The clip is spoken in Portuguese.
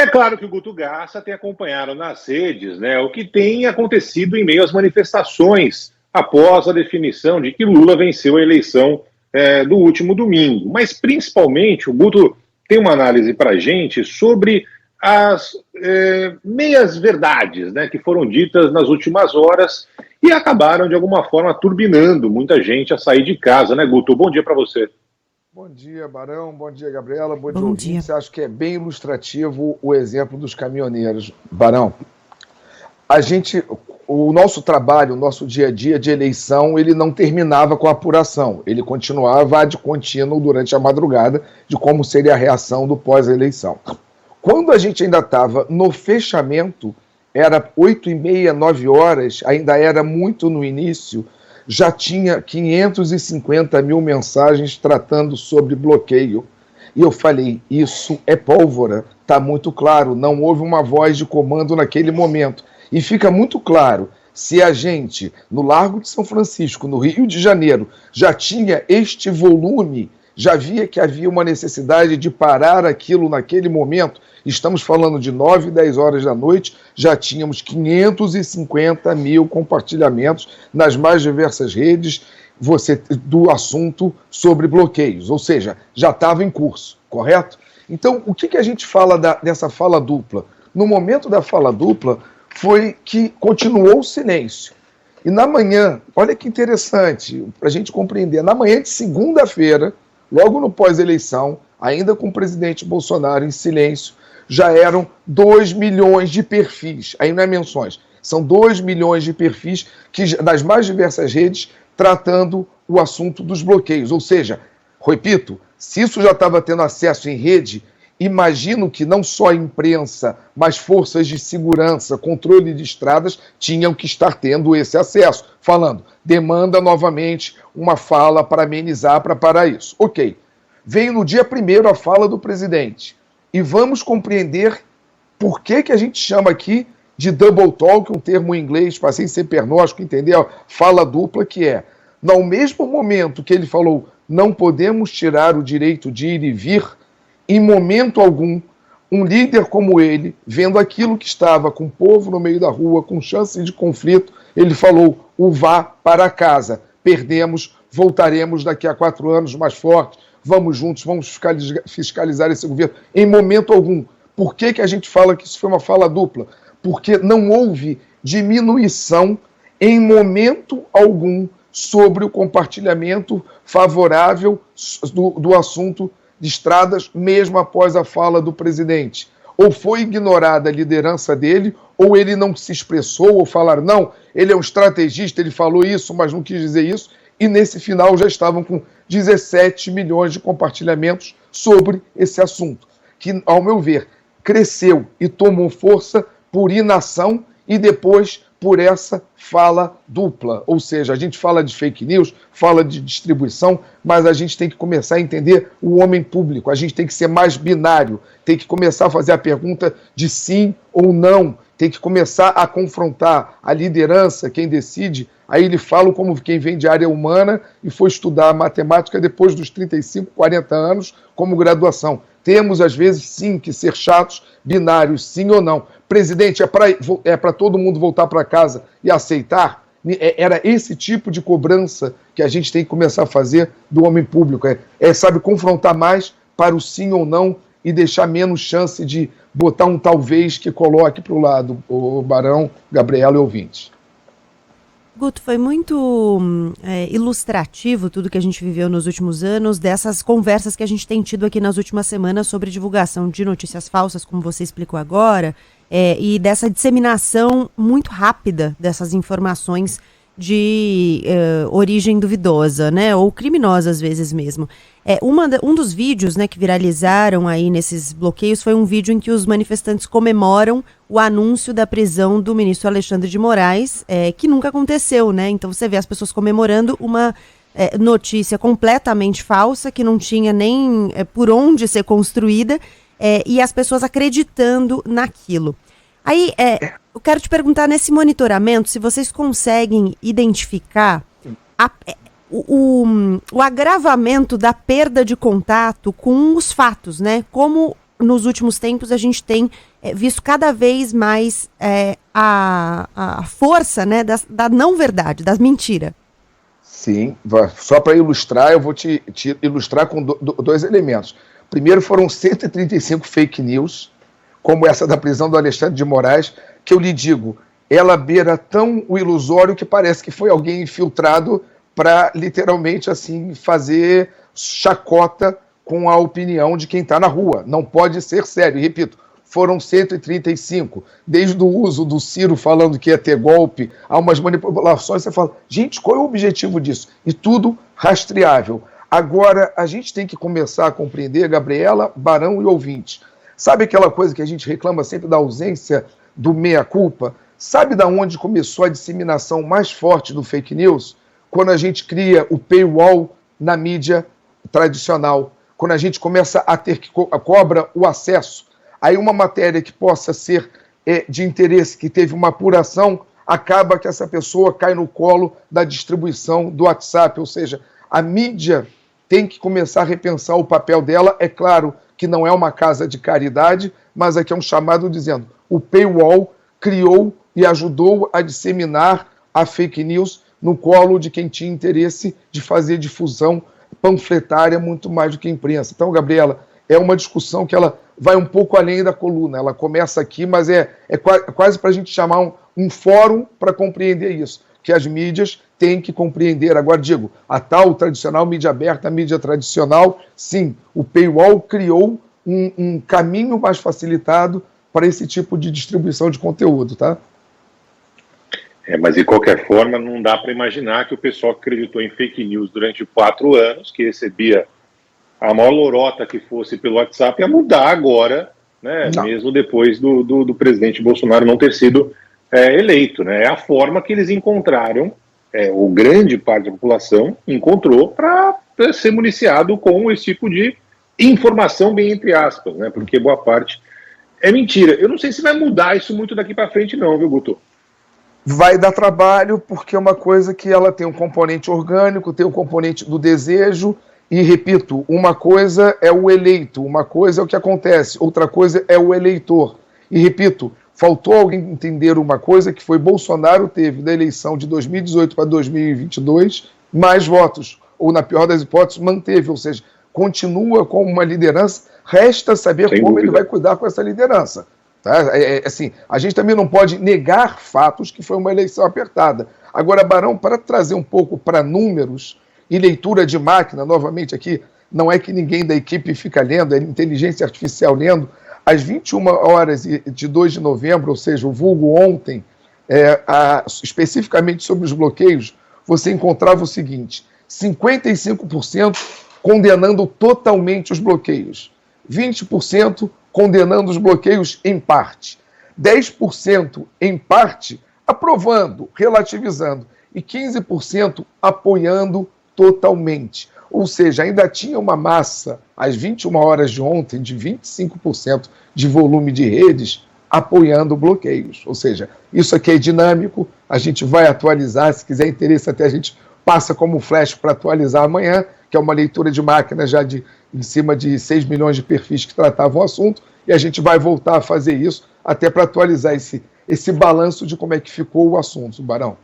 É claro que o Guto Garça tem acompanhado nas redes, né, o que tem acontecido em meio às manifestações após a definição de que Lula venceu a eleição do último domingo. Mas, principalmente, o Guto tem uma análise para a gente sobre as meias-verdades, né, que foram ditas nas últimas horas e acabaram, de alguma forma, turbinando muita gente a sair de casa, né, Guto? Bom dia para você. Bom dia, Barão. Bom dia, Gabriela. Bom dia, Bom ouvintes. dia. Acho que é bem ilustrativo o exemplo dos caminhoneiros. Barão, o nosso trabalho, o nosso dia a dia de eleição, ele não terminava com a apuração. Ele continuava ad contínuo durante a madrugada de como seria a reação do pós-eleição. Quando a gente ainda estava no fechamento, era 8h30, 9 horas, ainda era muito no início, já tinha 550 mil mensagens tratando sobre bloqueio. E eu falei, isso é pólvora, está muito claro, não houve uma voz de comando naquele momento. E fica muito claro, se a gente, no Largo de São Francisco, no Rio de Janeiro, já tinha este volume, já via que havia uma necessidade de parar aquilo naquele momento, estamos falando de 9, 10 horas da noite, já tínhamos 550 mil compartilhamentos nas mais diversas redes do assunto sobre bloqueios, ou seja, já estava em curso, correto? Então, o que a gente fala dessa fala dupla? No momento da fala dupla, foi que continuou o silêncio. E na manhã, olha que interessante, para a gente compreender, na manhã de segunda-feira, logo no pós-eleição, ainda com o presidente Bolsonaro em silêncio, já eram 2 milhões de perfis, aí não é menções, são 2 milhões de perfis das mais diversas redes tratando o assunto dos bloqueios. Ou seja, repito, se isso já estava tendo acesso em rede, imagino que não só a imprensa, mas forças de segurança, controle de estradas, tinham que estar tendo esse acesso, falando, demanda novamente uma fala para amenizar, para parar isso. Ok, veio no dia 1º a fala do presidente. E vamos compreender por que a gente chama aqui de double talk, um termo em inglês, para sem ser pernóstico, entender a fala dupla que é. No mesmo momento que ele falou, não podemos tirar o direito de ir e vir, em momento algum, um líder como ele, vendo aquilo que estava com o povo no meio da rua, com chance de conflito, ele falou, o vá para casa, perdemos, voltaremos daqui a 4 anos mais fortes, vamos juntos, vamos fiscalizar esse governo. Em momento algum. Por que a gente fala que isso foi uma fala dupla? Porque não houve diminuição em momento algum sobre o compartilhamento favorável do assunto de estradas, mesmo após a fala do presidente. Ou foi ignorada a liderança dele, ou ele não se expressou, ou falaram, não, ele é um estrategista, ele falou isso, mas não quis dizer isso, e nesse final já estavam com 17 milhões de compartilhamentos sobre esse assunto, que, ao meu ver, cresceu e tomou força por inação e depois por essa fala dupla. Ou seja, a gente fala de fake news, fala de distribuição, mas a gente tem que começar a entender o homem público, a gente tem que ser mais binário, tem que começar a fazer a pergunta de sim ou não, tem que começar a confrontar a liderança, quem decide. Aí ele fala como quem vem de área humana e foi estudar matemática depois dos 35, 40 anos como graduação. Temos, às vezes, sim, que ser chatos, binários, sim ou não. Presidente, é para todo mundo voltar para casa e aceitar? Era esse tipo de cobrança que a gente tem que começar a fazer do homem público. Sabe, confrontar mais para o sim ou não e deixar menos chance de botar um talvez que coloque para o lado, o Barão, Gabriela e ouvintes. Guto, foi muito ilustrativo tudo que a gente viveu nos últimos anos, dessas conversas que a gente tem tido aqui nas últimas semanas sobre divulgação de notícias falsas, como você explicou agora, e dessa disseminação muito rápida dessas informações de origem duvidosa, né, ou criminosa às vezes mesmo. Um dos vídeos, né, que viralizaram aí nesses bloqueios foi um vídeo em que os manifestantes comemoram o anúncio da prisão do ministro Alexandre de Moraes, que nunca aconteceu, né? Então você vê as pessoas comemorando uma notícia completamente falsa, que não tinha nem por onde ser construída, e as pessoas acreditando naquilo. Aí, eu quero te perguntar, nesse monitoramento, se vocês conseguem identificar o agravamento da perda de contato com os fatos, né? Como nos últimos tempos a gente tem visto cada vez mais a força, né, da não verdade, das mentiras. Sim, só para ilustrar, eu vou te ilustrar com dois elementos. Primeiro, foram 135 fake news, como essa da prisão do Alexandre de Moraes, que eu lhe digo, ela beira tão o ilusório que parece que foi alguém infiltrado para, literalmente, assim, fazer chacota com a opinião de quem está na rua. Não pode ser sério. E, repito, foram 135. Desde o uso do Ciro falando que ia ter golpe, a umas manipulações, você fala, gente, qual é o objetivo disso? E tudo rastreável. Agora, a gente tem que começar a compreender, Gabriela, Barão e ouvinte. Sabe aquela coisa que a gente reclama sempre da ausência do meia-culpa? Sabe da onde começou a disseminação mais forte do fake news? Quando a gente cria o paywall na mídia tradicional, quando a gente começa a ter que cobra o acesso, aí uma matéria que possa ser de interesse, que teve uma apuração, acaba que essa pessoa cai no colo da distribuição do WhatsApp, ou seja, a mídia tem que começar a repensar o papel dela. É claro que não é uma casa de caridade, mas aqui é um chamado dizendo, o paywall criou e ajudou a disseminar a fake news no colo de quem tinha interesse de fazer difusão panfletária muito mais do que a imprensa. Então, Gabriela, é uma discussão que ela vai um pouco além da coluna, ela começa aqui, mas é quase para a gente chamar um fórum para compreender isso, que as mídias têm que compreender. Agora, digo, a tal tradicional mídia aberta, a mídia tradicional, sim, o paywall criou um caminho mais facilitado para esse tipo de distribuição de conteúdo, tá? Mas, de qualquer forma, não dá para imaginar que o pessoal acreditou em fake news durante 4 anos, que recebia a maior lorota que fosse pelo WhatsApp, ia mudar agora, né, mesmo depois do presidente Bolsonaro não ter sido eleito. Né? É a forma que eles encontraram, ou grande parte da população encontrou, para ser municiado com esse tipo de informação, bem entre aspas, né, porque boa parte é mentira. Eu não sei se vai mudar isso muito daqui para frente não, viu, Guto? Vai dar trabalho, porque é uma coisa que ela tem um componente orgânico, tem um componente do desejo, e, repito, uma coisa é o eleito, uma coisa é o que acontece, outra coisa é o eleitor. E, repito, faltou alguém entender uma coisa, que foi Bolsonaro teve, da eleição de 2018 para 2022, mais votos, ou, na pior das hipóteses, manteve, ou seja, continua com uma liderança, resta saber Sem como dúvida. ele vai cuidar com essa liderança. Tá? Assim, a gente também não pode negar fatos que foi uma eleição apertada. Agora, Barão, para trazer um pouco para números e leitura de máquina, novamente aqui, não é que ninguém da equipe fica lendo, é inteligência artificial lendo, às 21 horas de 2 de novembro, ou seja, o vulgo ontem, especificamente sobre os bloqueios, você encontrava o seguinte, 55% condenando totalmente os bloqueios, 20% condenando os bloqueios em parte, 10% em parte aprovando, relativizando, e 15% apoiando totalmente. Ou seja, ainda tinha uma massa, às 21 horas de ontem, de 25% de volume de redes apoiando bloqueios. Ou seja, isso aqui é dinâmico, a gente vai atualizar, se quiser interesse até a gente passa como flash para atualizar amanhã, que é uma leitura de máquina já em cima de 6 milhões de perfis que tratavam o assunto, e a gente vai voltar a fazer isso até para atualizar esse balanço de como é que ficou o assunto, Barão.